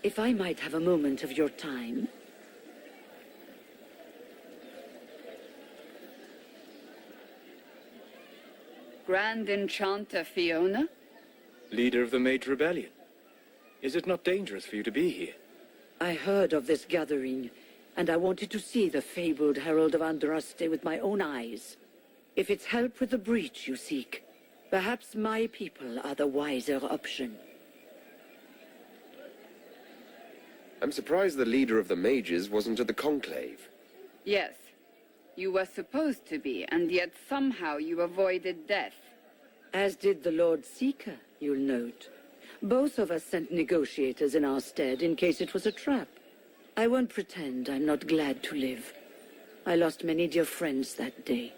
If I might have a moment of your time. Grand Enchanter Fiona? Leader of the Mage Rebellion. Is it not dangerous for you to be here? I heard of this gathering, and I wanted to see the fabled Herald of Andraste with my own eyes. If it's help with the breach you seek, perhaps my people are the wiser option. I'm surprised the leader of the mages wasn't at the conclave. Yes. You were supposed to be, and yet somehow you avoided death. As did the Lord Seeker, you'll note. Both of us sent negotiators in our stead in case it was a trap. I won't pretend I'm not glad to live. I lost many dear friends that day.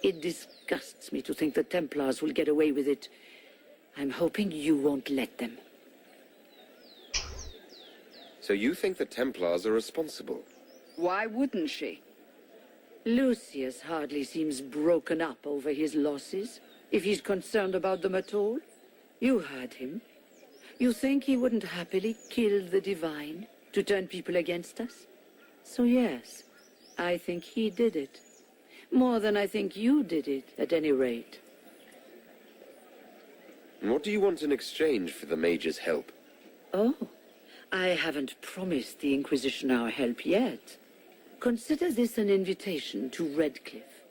It disgusts me to think the Templars will get away with it. I'm hoping you won't let them. So you think the Templars are responsible? Why wouldn't she? Lucius hardly seems broken up over his losses, if he's concerned about them at all. You heard him. You think he wouldn't happily kill the Divine to turn people against us? So yes, I think he did it. More than I think you did it, at any rate. And what do you want in exchange for the mage's help? Oh, I haven't promised the Inquisition our help yet. Consider this an invitation to Redcliffe.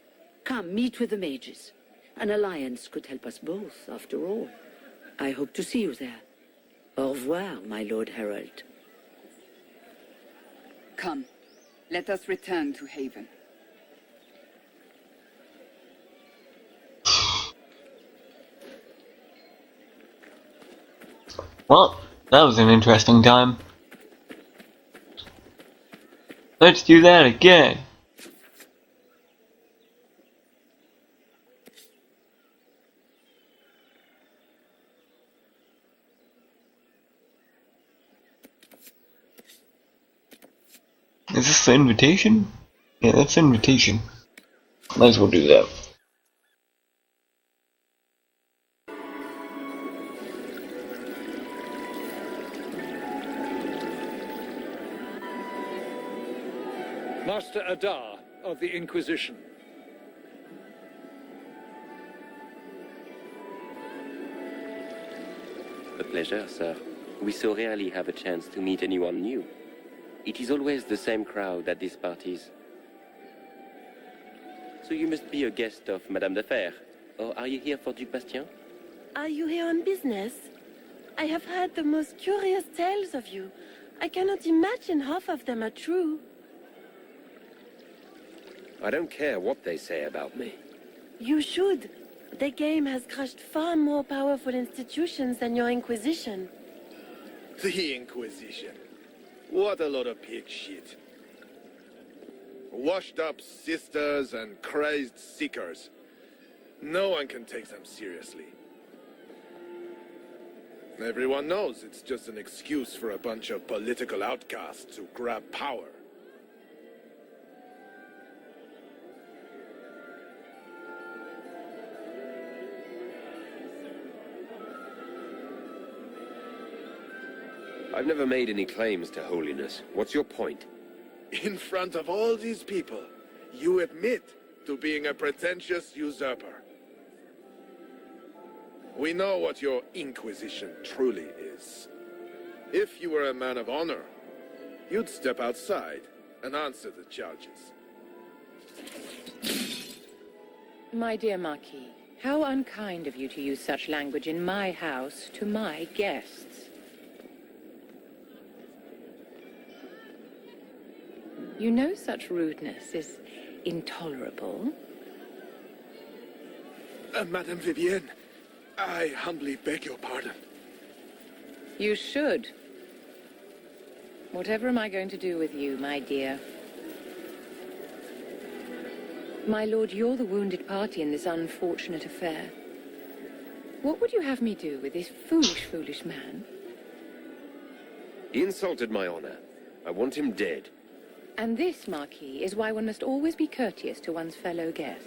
Come, meet with the mages. An alliance could help us both, after all. I hope to see you there. Au revoir, my Lord Herald. Come, let us return to Haven. Well, that was an interesting time. Let's do that again. Is this the invitation? Yeah, that's the invitation. Might as well do that. Master Adar of the Inquisition. A pleasure, sir. We so rarely have a chance to meet anyone new. It is always the same crowd at these parties. So you must be a guest of Madame de Fer, or are you here for Duc Bastien? Are you here on business? I have heard the most curious tales of you. I cannot imagine half of them are true. I don't care what they say about me. You should. The game has crushed far more powerful institutions than your Inquisition. The Inquisition. What a lot of pig shit. Washed up sisters and crazed seekers. No one can take them seriously. Everyone knows it's just an excuse for a bunch of political outcasts to grab power. I've never made any claims to holiness. What's your point? In front of all these people, you admit to being a pretentious usurper. We know what your Inquisition truly is. If you were a man of honor, you'd step outside and answer the charges. My dear Marquis, how unkind of you to use such language in my house to my guests. You know such rudeness is intolerable. Madame Vivienne, I humbly beg your pardon. You should. Whatever am I going to do with you, my dear? My lord, you're the wounded party in this unfortunate affair. What would you have me do with this foolish, foolish man? He insulted my honor. I want him dead. And this, Marquis, is why one must always be courteous to one's fellow guests.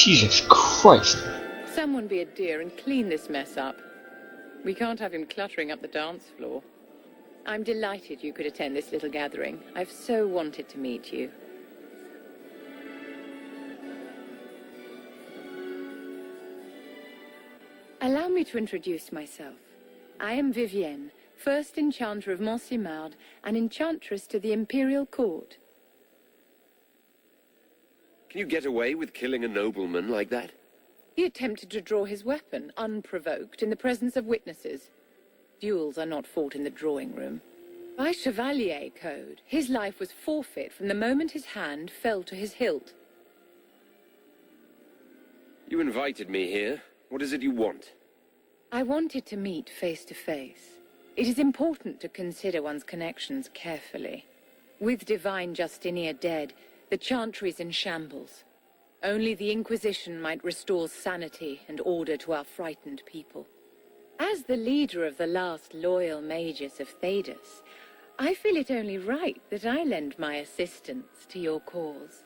Jesus Christ. Someone be a dear and clean this mess up. We can't have him cluttering up the dance floor. I'm delighted you could attend this little gathering. I've so wanted to meet you. Allow me to introduce myself. I am Vivienne, first enchanter of Montsimard and enchantress to the Imperial Court. Can you get away with killing a nobleman like that? He attempted to draw his weapon, unprovoked, in the presence of witnesses. Duels are not fought in the drawing room. By Chevalier code, his life was forfeit from the moment his hand fell to his hilt. You invited me here. What is it you want? I wanted to meet face to face. It is important to consider one's connections carefully. With Divine Justinia dead, the Chantry is in shambles. Only the Inquisition might restore sanity and order to our frightened people. As the leader of the last loyal mages of Thedas, I feel it only right that I lend my assistance to your cause.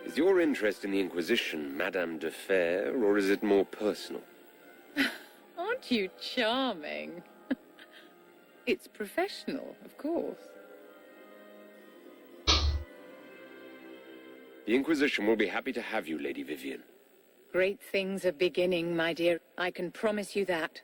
Is your interest in the Inquisition Madame de Fer, or is it more personal? Aren't you charming? It's professional, of course. The Inquisition will be happy to have you, Lady Vivienne. Great things are beginning, my dear. I can promise you that.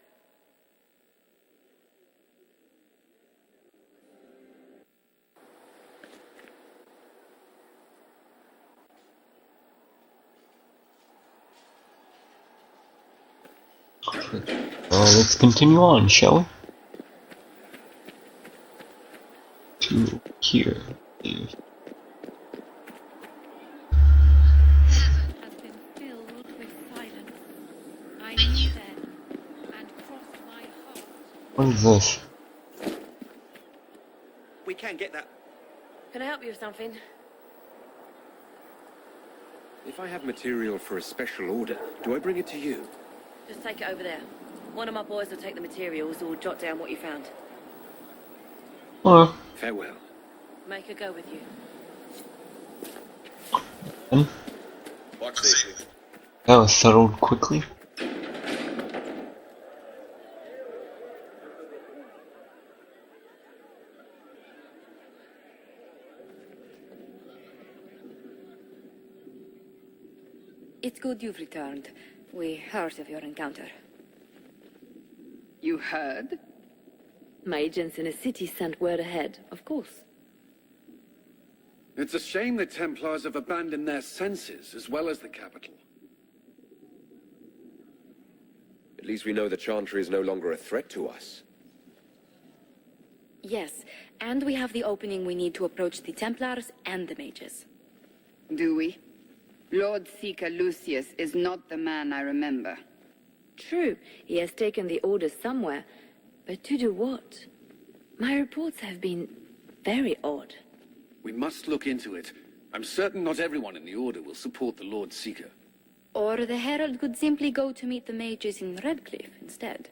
Let's continue on, shall we? To here. Heaven has been filled with silence. I knew then, and crossed my heart. What is this? We can get that. Can I help you with something? If I have material for a special order, do I bring it to you? Just take it over there. One of my boys will take the materials or jot down what you found. Oh. Farewell. Make her go with you. Watch safely. That was settled quickly. It's good you've returned. We heard of your encounter. You heard? My agents in the city sent word ahead, of course. It's a shame the Templars have abandoned their senses, as well as the capital. At least we know the Chantry is no longer a threat to us. Yes, and we have the opening we need to approach the Templars and the mages. Do we? Lord Seeker Lucius is not the man I remember. True, he has taken the orders somewhere, but to do what? My reports have been very odd. We must look into it. I'm certain not everyone in the Order will support the Lord Seeker. Or the Herald could simply go to meet the mages in Redcliffe instead.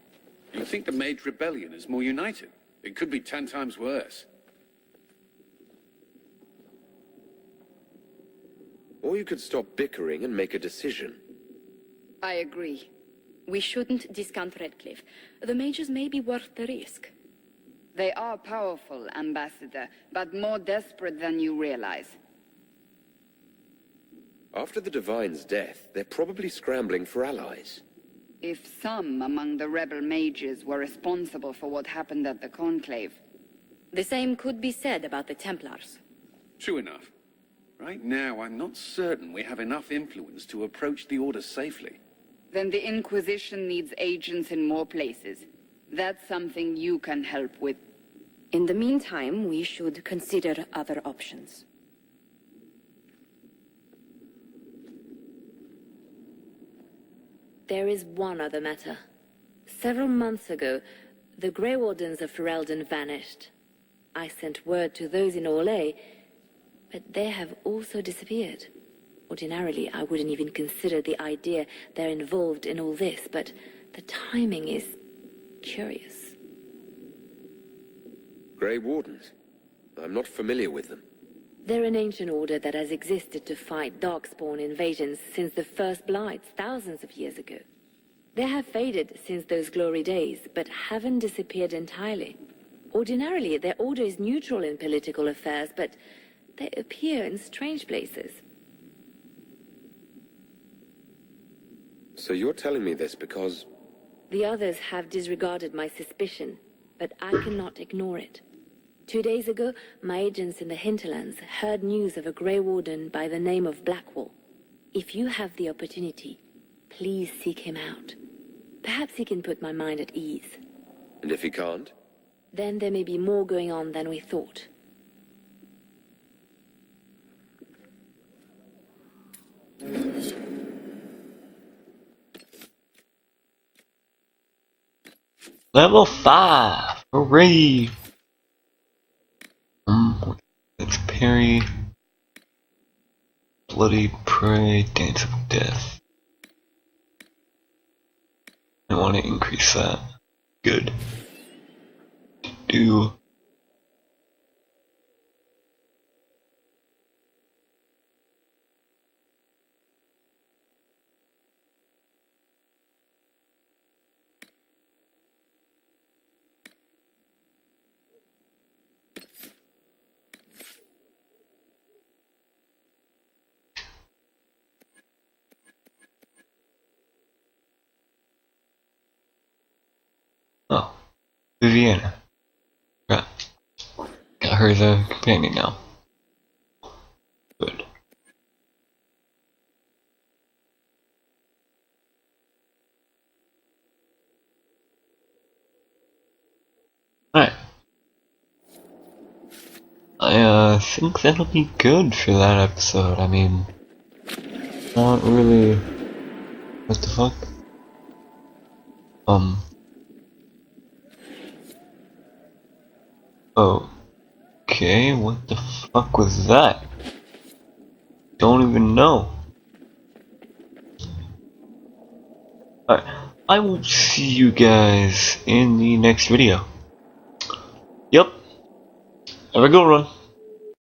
You think the Mage Rebellion is more united? It could be 10 times worse. Or you could stop bickering and make a decision. I agree. We shouldn't discount Redcliffe. The mages may be worth the risk. They are powerful, Ambassador, but more desperate than you realize. After the Divine's death, they're probably scrambling for allies. If some among the rebel mages were responsible for what happened at the Conclave. The same could be said about the Templars. True enough. Right now, I'm not certain we have enough influence to approach the Order safely. Then the Inquisition needs agents in more places. That's something you can help with. In the meantime, we should consider other options. There is one other matter. Several months ago, the Grey Wardens of Ferelden vanished. I sent word to those in Orlais, but they have also disappeared. Ordinarily, I wouldn't even consider the idea they're involved in all this, but the timing is curious. Grey Wardens? I'm not familiar with them. They're an ancient order that has existed to fight darkspawn invasions since the first Blights thousands of years ago. They have faded since those glory days, but haven't disappeared entirely. Ordinarily, their order is neutral in political affairs, but they appear in strange places. So you're telling me this because... The others have disregarded my suspicion, but I cannot ignore it. 2 days ago, my agents in the hinterlands heard news of a Grey Warden by the name of Blackwall. If you have the opportunity, please seek him out. Perhaps he can put my mind at ease. And if he can't? Then there may be more going on than we thought. Level 5! Hooray! Let's parry. Bloody Prey, Dance of Death. I want to increase that. Good. Do. Oh, Viviana. Got her as a companion now. Good. Alright. I think that'll be good for that episode. I mean, not really. What the fuck? Okay, what the fuck was that? Don't even know. Alright, I will see you guys in the next video. Yep. Have a good one.